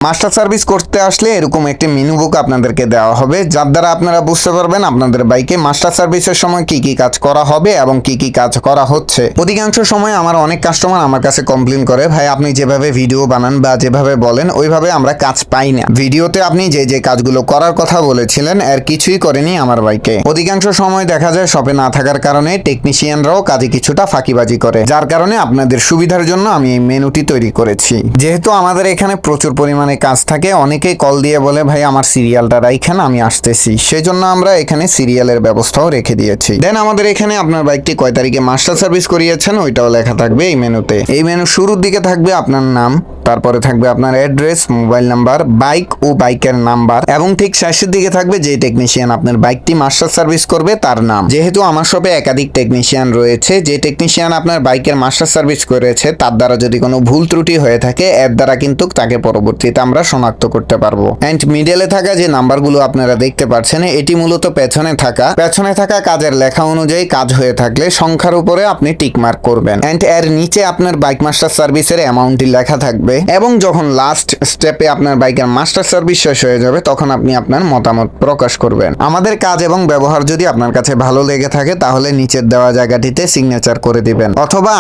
Master service করতে আসলে এরকম একটি মেনু বুক আপনাদেরকে দেওয়া হবে, যার দ্বারা আপনারা বুঝতে পারবেন আপনাদের বাইকে মাস্টার সার্ভিসের সময় কি কি কাজ করা হবে এবং কি কি কাজ করা হচ্ছে। অধিকাংশ সময় আমার অনেক কাস্টমার আমার কাছে কমপ্লেন করে, ভাই আপনি যেভাবে ভিডিও বানান বা যেভাবে বলেন ওইভাবে আমরা কাজ পাই না। ভিডিওতে আপনি যে যে কাজগুলো করার কথা বলেছিলেন এর কিছুই করেনি আমার বাইকে। অধিকাংশ সময় দেখা যায় শপে না থাকার কারণে টেকনিশিয়ানরাও কাজে কিছুটা ফাঁকিবাজি করে, যার কারণে আপনাদের সুবিধার জন্য আমি এই মেনুটি তৈরি করেছি। যেহেতু আমাদের এখানে প্রচুর পরিমাণে কাজ থাকে, অনেকেই কল দিয়ে বলে ভাই আমার সিরিয়ালটা রাইখেন আমি আসতেছি, সেজন্য আমরা এখানে সিরিয়ালের ব্যবস্থাও রেখে দিয়েছি। দেন আমাদের এখানে আপনার বাইকটি কয় তারিখে মাস্টার সার্ভিস করিয়েছেন ওইটাও লেখা থাকবে এই মেনুতে। এই মেনু শুরুর দিকে থাকবে আপনার নাম, তারপরে থাকবে আপনার অ্যাড্রেস, মোবাইল নাম্বার, বাইক ও বাইকের নাম্বার, এবং ঠিক শেষের দিকে থাকবে যে টেকনিশিয়ান আপনার বাইকটি মাস্টার সার্ভিস করবে তার নাম। যেহেতু আমার শপে একাধিক টেকনিশিয়ান রয়েছে, যে টেকনিশিয়ান আপনার বাইকের মাস্টার সার্ভিস করেছে তার দ্বারা যদি কোনো ভুল ত্রুটি হয়ে থাকে এর দ্বারা কিন্তু তাকে পরবর্তীতে আমরা শনাক্ত করতে পারবো। এন্ড মিডলে থাকা যে নাম্বারগুলো আপনারা দেখতে পাচ্ছেন এটি মূলত পেছনে থাকা কাজের লেখা অনুযায়ী কাজ হয়ে থাকলে সংখ্যার উপরে আপনি টিক মার্ক করবেন। এন্ড এর নিচে আপনার বাইক মাস্টার সার্ভিসের অ্যামাউন্টটি লেখা থাকবে, এবং যখন লাস্ট স্টেপে আপনার বাইকের মাস্টার সার্ভিস শেষ হয়ে যাবে তখন আপনি আপনার মতামত প্রকাশ করবেন। আমাদের কাজ এবং ব্যবহার যদি আপনার কাছে ভালো লেগে থাকে তাহলে নিচের দেওয়া জায়গাটিতে সিগনেচার করে দিবেন, অথবা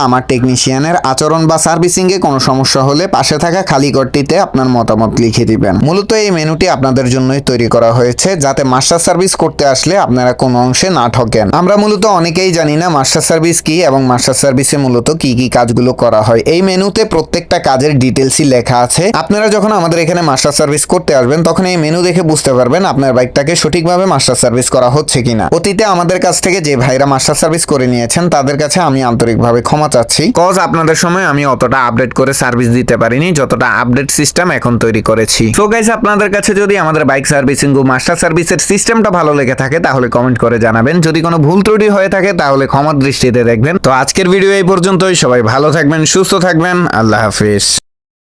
আমার টেকনিশিয়ানের আচরণ বা সার্ভিসিং এ কোনো সমস্যা হলে পাশে থাকা খালি ঘরটিতে আপনার মতামত লিখে দিবেন। মূলত এই মেনুটি আপনাদের জন্যই তৈরি করা হয়েছে, যাতে মাস্টার সার্ভিস করতে আসলে আপনারা কোনো অংশে না ঠকেন। আমরা মূলত অনেকেই জানি না মাস্টার সার্ভিস কি এবং মাস্টার সার্ভিসে মূলত কি কি কাজগুলো করা হয়। এই মেনুতে প্রত্যেকটা কাজের ডিটেলসই লেখা আছে। আপনারা যখন আমাদের এখানে মাস্টার সার্ভিস করতে আসবেন তখন এই মেনু দেখে বুঝতে পারবেন আপনার বাইকটাকে সঠিকভাবে মাস্টার সার্ভিস করা হচ্ছে কিনা। অতীতে আমাদের কাছ থেকে যে ভাইরা মাস্টার সার্ভিস করে নিয়েছেন তাদের কাছে আমি আন্তরিকভাবে ক্ষমা চাচ্ছি, কজ আপনাদের সময় আমি অতটা আপডেট করে সার্ভিস দিতে পারিনি যতটা আপডেট সিস্টেম এখন তৈরি করেছি। সো গাইস, আপনাদের কাছে যদি আমাদের বাইক সার্ভিসিং ও মাস্টার সার্ভিসের সিস্টেমটা ভালো লেগে থাকে তাহলে কমেন্ট করে জানাবেন। যদি কোনো ভুল ত্রুটি হয়ে থাকে তাহলে ক্ষমার দৃষ্টিতে দেখবেন। তো আজকের ভিডিও এই পর্যন্তই। সবাই ভালো থাকবেন, সুস্থ থাকবেন। আল্লাহ হাফিজ।